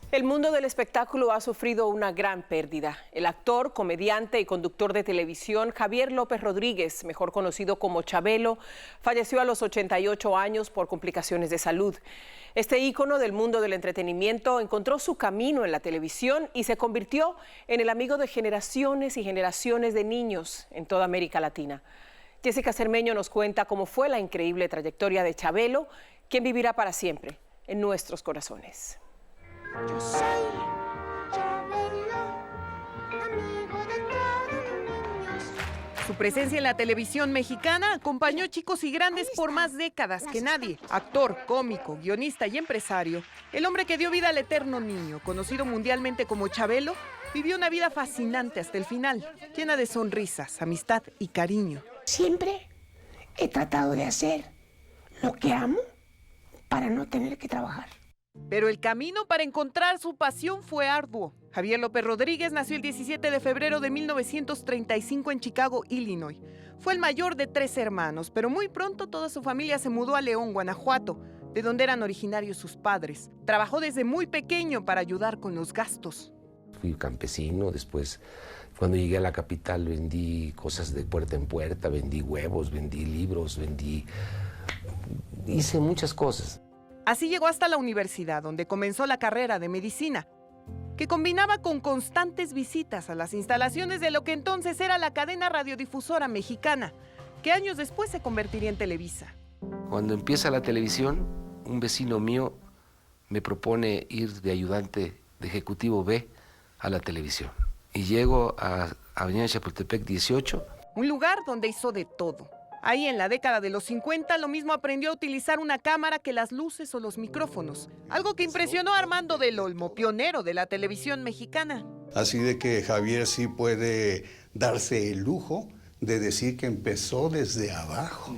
El mundo del espectáculo ha sufrido una gran pérdida. El actor, comediante y conductor de televisión Javier López Rodríguez, mejor conocido como Chabelo, falleció a los 88 años por complicaciones de salud. Este ícono del mundo del entretenimiento encontró su camino en la televisión y se convirtió en el amigo de generaciones y generaciones de niños en toda América Latina. Jessica Cermeño nos cuenta cómo fue la increíble trayectoria de Chabelo, quien vivirá para siempre en nuestros corazones. Yo soy Chabelo, amigo de todos los niños. Su presencia en la televisión mexicana acompañó chicos y grandes por más décadas que nadie. Actor, cómico, guionista y empresario, el hombre que dio vida al eterno niño, conocido mundialmente como Chabelo, vivió una vida fascinante hasta el final, llena de sonrisas, amistad y cariño. Siempre he tratado de hacer lo que amo para no tener que trabajar. Pero el camino para encontrar su pasión fue arduo. Javier López Rodríguez nació el 17 de febrero de 1935 en Chicago, Illinois. Fue el mayor de 3 hermanos, pero muy pronto toda su familia se mudó a León, Guanajuato, de donde eran originarios sus padres. Trabajó desde muy pequeño para ayudar con los gastos. Fui campesino, después cuando llegué a la capital vendí cosas de puerta en puerta, vendí huevos, vendí libros, hice muchas cosas. Así llegó hasta la universidad, donde comenzó la carrera de medicina, que combinaba con constantes visitas a las instalaciones de lo que entonces era la cadena radiodifusora mexicana, que años después se convertiría en Televisa. Cuando empieza la televisión, un vecino mío me propone ir de ayudante de ejecutivo B a la televisión. Y llego a Avenida Chapultepec 18. Un lugar donde hizo de todo. Ahí en la década de los 50 lo mismo aprendió a utilizar una cámara que las luces o los micrófonos, algo que impresionó a Armando del Olmo, pionero de la televisión mexicana. Así de que Javier sí puede darse el lujo de decir que empezó desde abajo.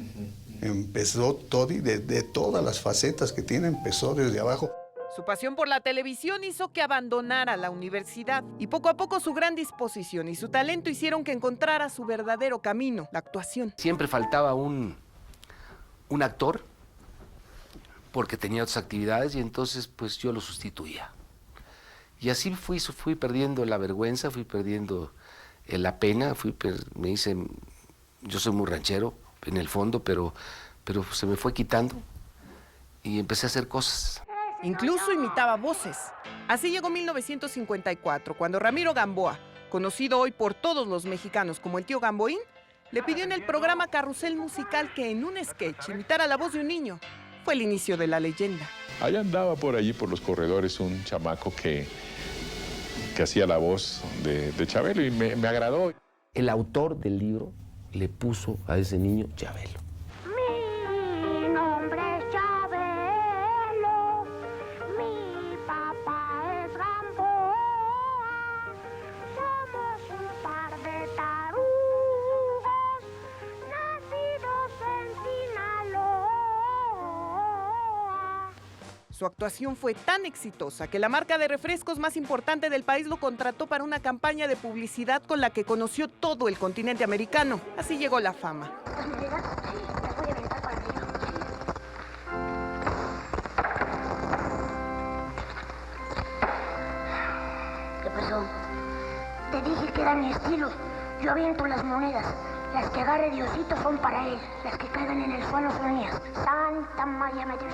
Empezó todo y de todas las facetas que tiene, empezó desde abajo. Su pasión por la televisión hizo que abandonara la universidad y poco a poco su gran disposición y su talento hicieron que encontrara su verdadero camino, la actuación. Siempre faltaba un actor porque tenía otras actividades y entonces pues yo lo sustituía. Y así fui perdiendo la vergüenza, fui perdiendo la pena, me hice, yo soy muy ranchero en el fondo, pero se me fue quitando y empecé a hacer cosas. Incluso imitaba voces. Así llegó 1954, cuando Ramiro Gamboa, conocido hoy por todos los mexicanos como el tío Gamboín, le pidió en el programa Carrusel Musical que en un sketch imitara la voz de un niño. Fue el inicio de la leyenda. Allá andaba por allí, por los corredores, un chamaco que hacía la voz de Chabelo y me agradó. El autor del libro le puso a ese niño Chabelo. Mi nombre es Chabelo, mi papá es Gamboa, somos un par de tarugos nacidos en Sinaloa. Su actuación fue tan exitosa que la marca de refrescos más importante del país lo contrató para una campaña de publicidad con la que conoció todo el continente americano. Así llegó la fama. ¿Qué pasó? Te dije que era mi estilo. Yo aviento las monedas. Las que agarre Diosito son para él. Las que caigan en el suelo son mías. Santa María Mayor.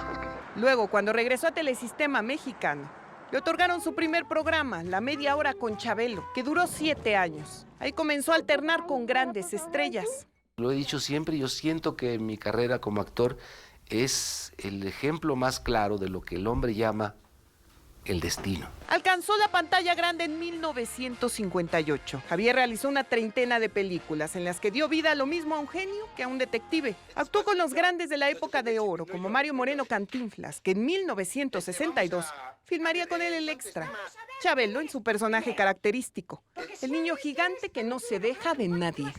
Luego, cuando regresó a Telesistema Mexicano, le otorgaron su primer programa, La Media Hora con Chabelo, que duró 7 años. Ahí comenzó a alternar con grandes estrellas. Lo he dicho siempre, yo siento que mi carrera como actor es el ejemplo más claro de lo que el hombre llama el destino. Alcanzó la pantalla grande en 1958. Javier realizó una treintena de películas en las que dio vida lo mismo a un genio que a un detective. Actuó con los grandes de la época de oro, como Mario Moreno Cantinflas, que en 1962 filmaría con él El Extra. Chabelo en su personaje característico, el niño gigante que no se deja de nadie.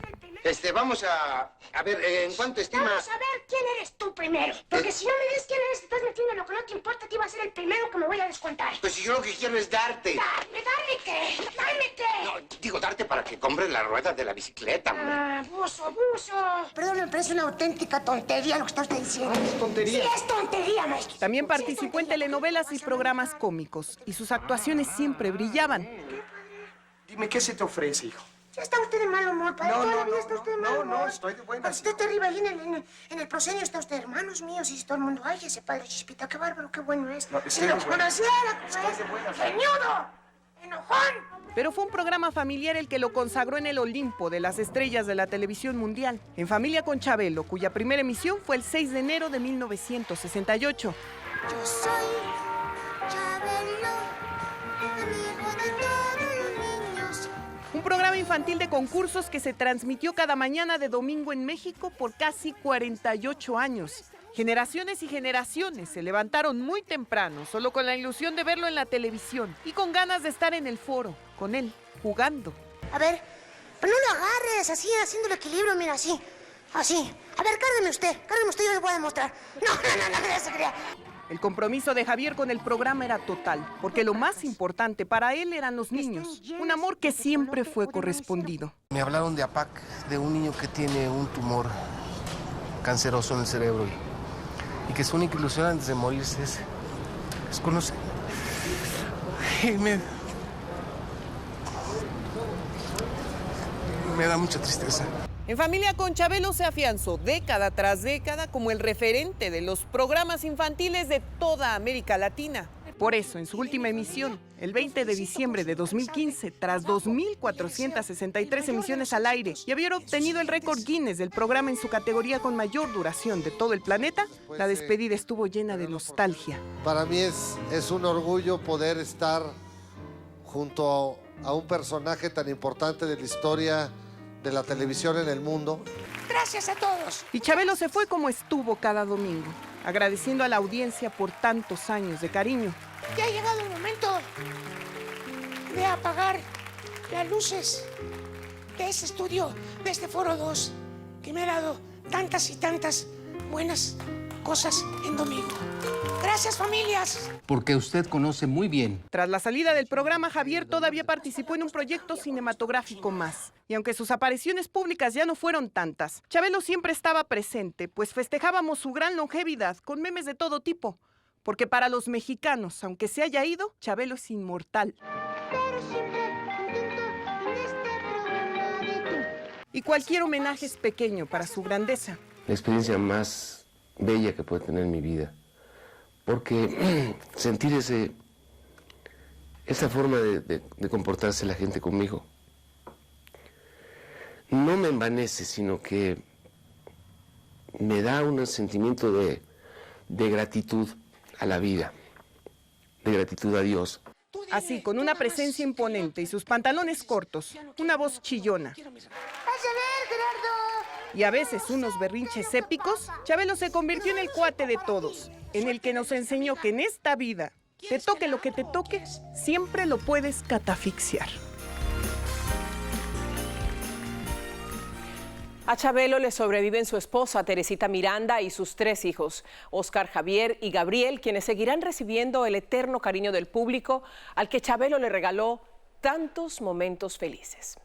Vamos a ver, ¿en cuánto estima? Vamos a ver quién eres tú primero. Porque si no me dices quién eres, te estás metiendo en lo que no te importa, te iba a ser el primero que me voy a descontar. Pues si yo lo que quiero es darte. Dale, qué? ¿Dame qué? No, digo, darte para que compres las ruedas de la bicicleta, hombre. Ah, abuso. Perdón, me parece una auténtica tontería lo que está usted diciendo. es tontería. Sí, es tontería, maestro. También participó en telenovelas y programas cómicos, y sus actuaciones siempre brillaban. Dime, ¿qué se te ofrece, hijo? Ya está usted de mal humor, padre. Toda la vida está usted de mal humor. No, estoy de buenas. Cuando usted está arriba ahí en el proscenio está usted, hermanos míos, y todo el mundo, ay, ese padre Chispita, qué bárbaro, qué bueno es. No, estoy Si de lo buenas. conociera, como Estoy es. de buenas. ¡Ceñudo! ¡Enojón! Pero fue un programa familiar el que lo consagró en el Olimpo de las estrellas de la televisión mundial. En Familia con Chabelo, cuya primera emisión fue el 6 de enero de 1968. Yo soy Chabelo, amigo de todos los niños. Un programa infantil de concursos que se transmitió cada mañana de domingo en México por casi 48 años. Generaciones y generaciones se levantaron muy temprano, solo con la ilusión de verlo en la televisión y con ganas de estar en el foro, con él, jugando. A ver, pero no lo agarres, así, haciendo el equilibrio, mira, así. Así. A ver, cárgueme usted, yo le voy a demostrar. No se crea. El compromiso de Javier con el programa era total, porque lo más importante para él eran los niños, un amor que siempre fue correspondido. Me hablaron de APAC, de un niño que tiene un tumor canceroso en el cerebro y que su única ilusión antes de morirse es conocer. Y me da mucha tristeza. En Familia con Chabelo se afianzó década tras década como el referente de los programas infantiles de toda América Latina. Por eso, en su última emisión, el 20 de diciembre de 2015, tras 2.463 emisiones al aire y haber obtenido el récord Guinness del programa en su categoría con mayor duración de todo el planeta, la despedida estuvo llena de nostalgia. Para mí es un orgullo poder estar junto a un personaje tan importante de la historia de la televisión en el mundo. Gracias a todos. Y Chabelo se fue como estuvo cada domingo, agradeciendo a la audiencia por tantos años de cariño. Ya ha llegado el momento de apagar las luces de este estudio, de este Foro 2, que me ha dado tantas y tantas buenas cosas en domingo. Gracias, familias. Porque usted conoce muy bien. Tras la salida del programa, Javier todavía participó en un proyecto cinematográfico más. Y aunque sus apariciones públicas ya no fueron tantas, Chabelo siempre estaba presente, pues festejábamos su gran longevidad con memes de todo tipo. Porque para los mexicanos, aunque se haya ido, Chabelo es inmortal. Pero siempre contento en este programa de tú. Y cualquier homenaje es pequeño para su grandeza. La experiencia más bella que puede tener mi vida. Porque sentir esa forma de comportarse la gente conmigo no me envanece, sino que me da un sentimiento de gratitud a la vida, de gratitud a Dios. Así, con una presencia imponente y sus pantalones cortos, una voz chillona ¡Vas a ver, Gerardo! y a veces unos berrinches épicos, Chabelo se convirtió en el cuate de todos, en el que nos enseñó que en esta vida, te toque lo que te toque, siempre lo puedes catafixiar. A Chabelo le sobreviven su esposa, Teresita Miranda, y sus 3 hijos, Oscar, Javier y Gabriel, quienes seguirán recibiendo el eterno cariño del público al que Chabelo le regaló tantos momentos felices.